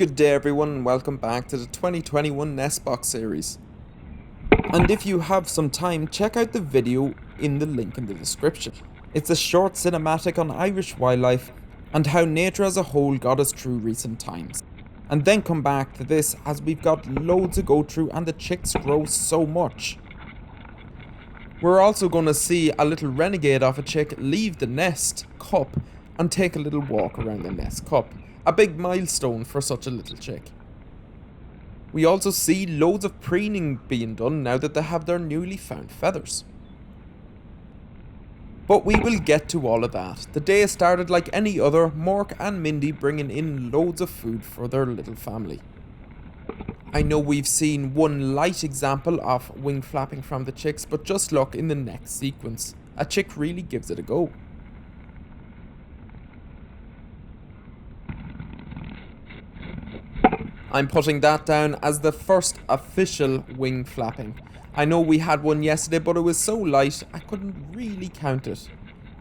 Good day everyone and welcome back to the 2021 Nestbox series. And if you have some time, check out the video in the link in the description. It's a short cinematic on Irish wildlife and how nature as a whole got us through recent times. And then come back to this as we've got loads to go through and the chicks grow so much. We're also going to see a little renegade of a chick leave the nest cup and take a little walk around the nest cup. A big milestone for such a little chick. We also see loads of preening being done now that they have their newly found feathers. But we will get to all of that. The day started like any other, Mork and Mindy bringing in loads of food for their little family. I know we've seen one light example of wing flapping from the chicks, but just look in the next sequence. A chick really gives it a go. I'm putting that down as the first official wing flapping. I know we had one yesterday, but it was so light I couldn't really count it.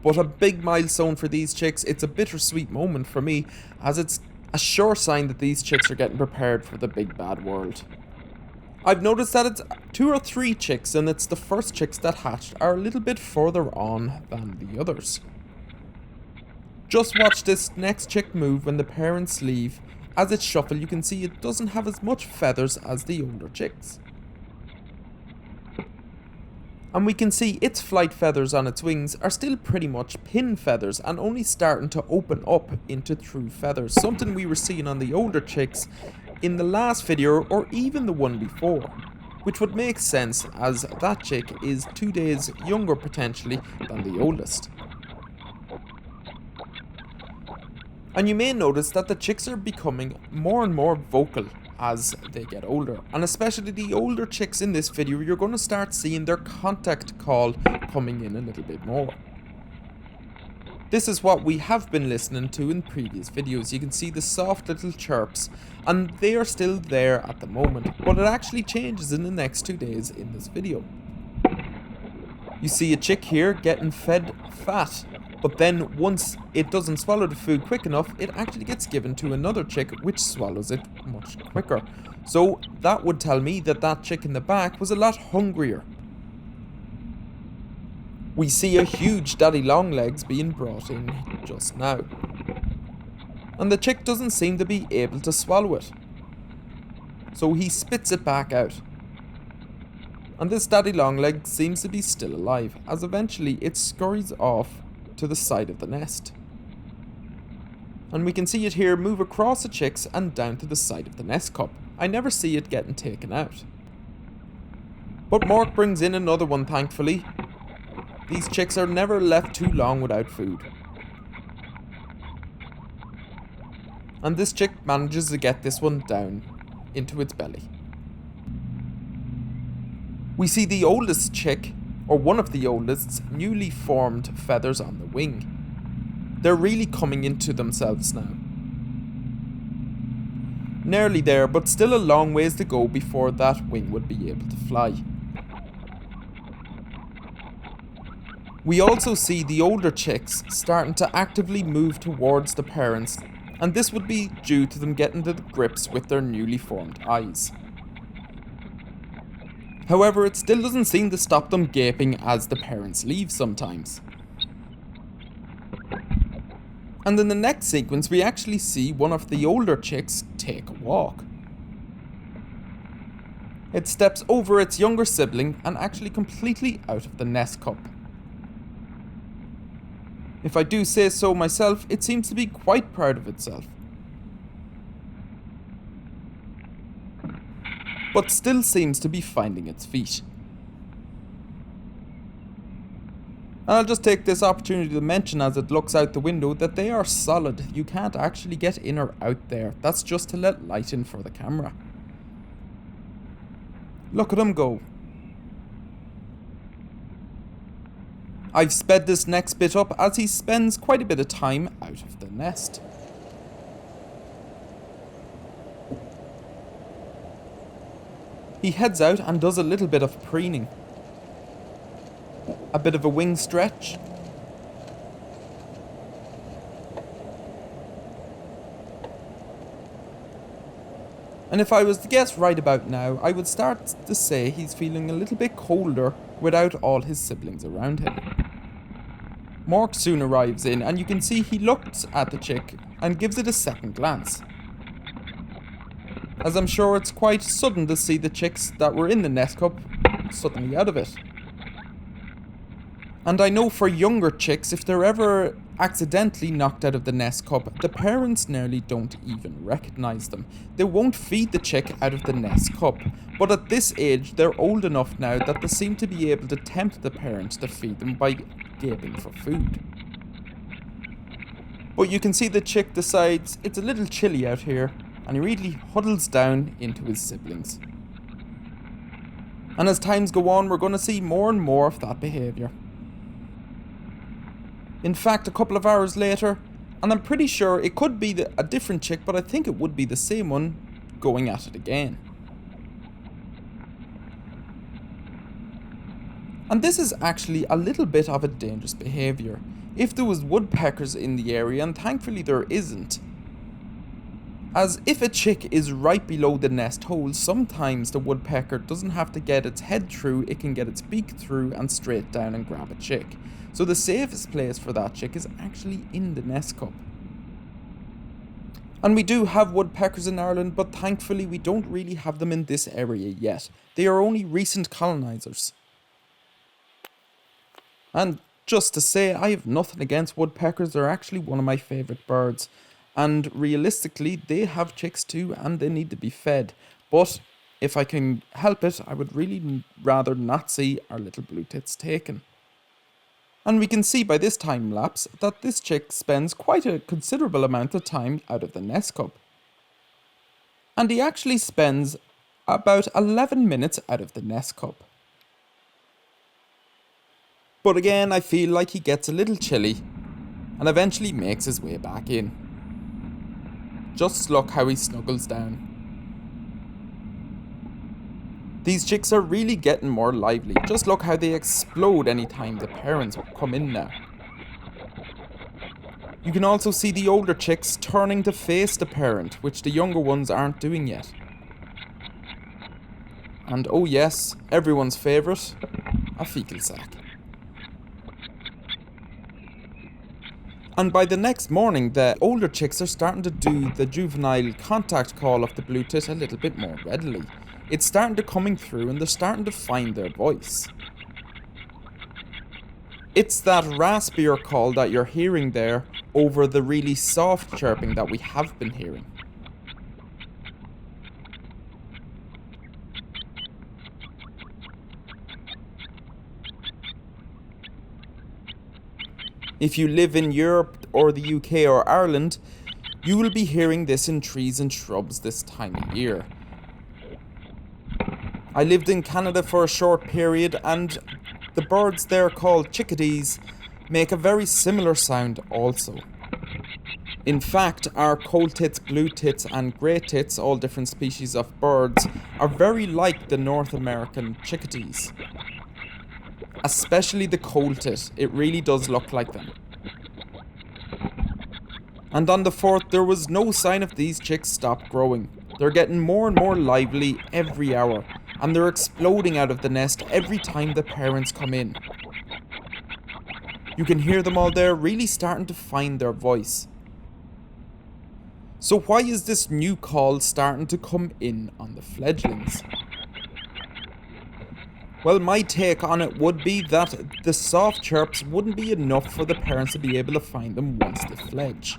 But a big milestone for these chicks. It's a bittersweet moment for me, as it's a sure sign that these chicks are getting prepared for the big bad world. I've noticed that it's 2 or 3 chicks, and it's the first chicks that hatched are a little bit further on than the others. Just watch this next chick move when the parents leave. As it shuffles, you can see it doesn't have as much feathers as the older chicks. And we can see its flight feathers on its wings are still pretty much pin feathers and only starting to open up into true feathers. Something we were seeing on the older chicks in the last video or even the one before. Which would make sense as that chick is 2 days younger potentially than the oldest. And you may notice that the chicks are becoming more and more vocal as they get older. And especially the older chicks in this video, you're going to start seeing their contact call coming in a little bit more. This is what we have been listening to in previous videos. You can see the soft little chirps, and they are still there at the moment, but it actually changes in the next 2 days in this video. You see a chick here getting fed fat. But then once it doesn't swallow the food quick enough, it actually gets given to another chick which swallows it much quicker. So that would tell me that that chick in the back was a lot hungrier. We see a huge daddy longlegs being brought in just now. And the chick doesn't seem to be able to swallow it. So he spits it back out. And this daddy longlegs seems to be still alive, as eventually it scurries off to the side of the nest. And we can see it here move across the chicks and down to the side of the nest cup. I never see it getting taken out. But Mork brings in another one, thankfully. These chicks are never left too long without food. And this chick manages to get this one down into its belly. We see the oldest chick, or one of the oldest's, newly formed feathers on the wing. They're really coming into themselves now. Nearly there, but still a long ways to go before that wing would be able to fly. We also see the older chicks starting to actively move towards the parents, and this would be due to them getting to grips with their newly formed eyes. However, it still doesn't seem to stop them gaping as the parents leave sometimes. And in the next sequence, we actually see one of the older chicks take a walk. It steps over its younger sibling and actually completely out of the nest cup. If I do say so myself, it seems to be quite proud of itself. But still seems to be finding its feet. And I'll just take this opportunity to mention as it looks out the window that they are solid. You can't actually get in or out there. That's just to let light in for the camera. Look at him go. I've sped this next bit up as he spends quite a bit of time out of the nest. He heads out and does a little bit of preening. A bit of a wing stretch. And if I was to guess right about now, I would start to say he's feeling a little bit colder without all his siblings around him. Mork soon arrives in, and you can see he looks at the chick and gives it a second glance, as I'm sure it's quite sudden to see the chicks that were in the nest cup suddenly out of it. And I know for younger chicks, if they're ever accidentally knocked out of the nest cup, the parents nearly don't even recognise them. They won't feed the chick out of the nest cup, but at this age they're old enough now that they seem to be able to tempt the parents to feed them by gaping for food. But you can see the chick decides it's a little chilly out here, and he really huddles down into his siblings. And as times go on, we're going to see more and more of that behaviour. In fact, a couple of hours later, and I'm pretty sure it could be a different chick, but I think it would be the same one going at it again. And this is actually a little bit of a dangerous behaviour. If there was woodpeckers in the area, and thankfully there isn't, as if a chick is right below the nest hole, sometimes the woodpecker doesn't have to get its head through, it can get its beak through and straight down and grab a chick. So the safest place for that chick is actually in the nest cup. And we do have woodpeckers in Ireland, but thankfully we don't really have them in this area yet. They are only recent colonisers. And just to say, I have nothing against woodpeckers, they're actually one of my favourite birds. And realistically, they have chicks too, and they need to be fed. But if I can help it, I would really rather not see our little blue tits taken. And we can see by this time lapse that this chick spends quite a considerable amount of time out of the nest cup. And he actually spends about 11 minutes out of the nest cup. But again, I feel like he gets a little chilly and eventually makes his way back in. Just look how he snuggles down. These chicks are really getting more lively. Just look how they explode anytime the parents come in now. You can also see the older chicks turning to face the parent, which the younger ones aren't doing yet. And oh yes, everyone's favourite, a fecal sac. And by the next morning, the older chicks are starting to do the juvenile contact call of the blue tit a little bit more readily. It's starting to coming through and they're starting to find their voice. It's that raspier call that you're hearing there over the really soft chirping that we have been hearing. If you live in Europe or the UK or Ireland, you will be hearing this in trees and shrubs this time of year. I lived in Canada for a short period, and the birds there called chickadees make a very similar sound also. In fact, our coal tits, blue tits and grey tits, all different species of birds, are very like the North American chickadees. Especially the coal tit, it really does look like them. And on the 4th, there was no sign of these chicks stop growing. They're getting more and more lively every hour, and they're exploding out of the nest every time the parents come in. You can hear them all there really starting to find their voice. So why is this new call starting to come in on the fledglings? Well, my take on it would be that the soft chirps wouldn't be enough for the parents to be able to find them once they fledge.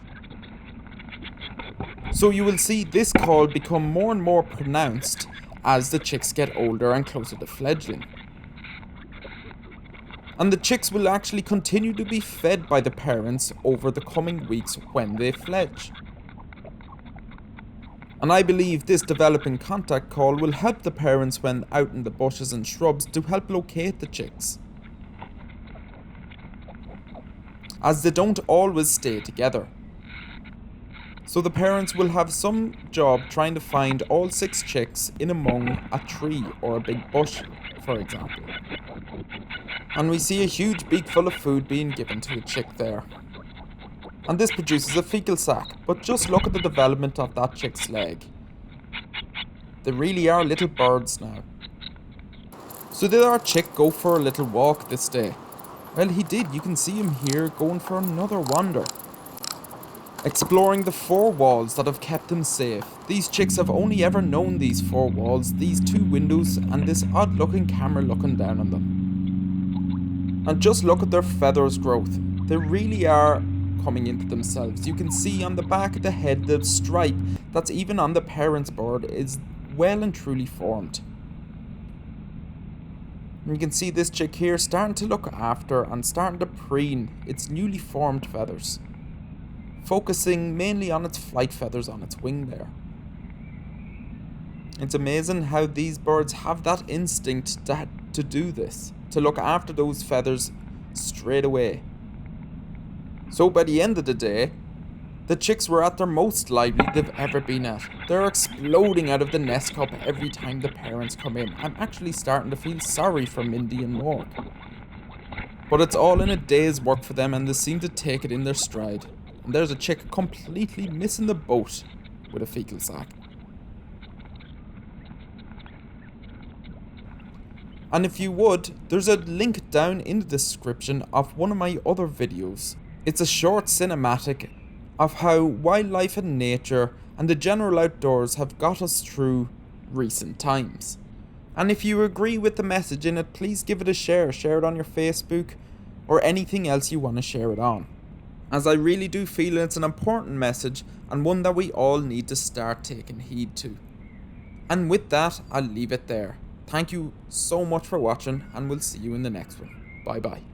So you will see this call become more and more pronounced as the chicks get older and closer to fledgling. And the chicks will actually continue to be fed by the parents over the coming weeks when they fledge. And I believe this developing contact call will help the parents when out in the bushes and shrubs to help locate the chicks, as they don't always stay together. So the parents will have some job trying to find all 6 chicks in among a tree or a big bush, for example. And we see a huge beak full of food being given to a chick there. And this produces a fecal sac, but just look at the development of that chick's leg. They really are little birds now. So did our chick go for a little walk this day? Well, he did. You can see him here going for another wander, exploring the four walls that have kept him safe. These chicks have only ever known these four walls, these two windows, and this odd looking camera looking down on them. And just look at their feathers growth. They really are coming into themselves. You can see on the back of the head the stripe that's even on the parent's bird is well and truly formed. And you can see this chick here starting to look after and starting to preen its newly formed feathers, focusing mainly on its flight feathers on its wing there. It's amazing how these birds have that instinct to do this, to look after those feathers straight away. So by the end of the day, the chicks were at their most lively they've ever been at. They're exploding out of the nest cup every time the parents come in. I'm actually starting to feel sorry for Mindy and Morg. But it's all in a day's work for them and they seem to take it in their stride. And there's a chick completely missing the boat with a fecal sac. And if you would, there's a link down in the description of one of my other videos. It's a short cinematic of how wildlife and nature and the general outdoors have got us through recent times. And if you agree with the message in it, please give it a share. Share it on your Facebook or anything else you want to share it on, as I really do feel it's an important message and one that we all need to start taking heed to. And with that, I'll leave it there. Thank you so much for watching and we'll see you in the next one. Bye bye.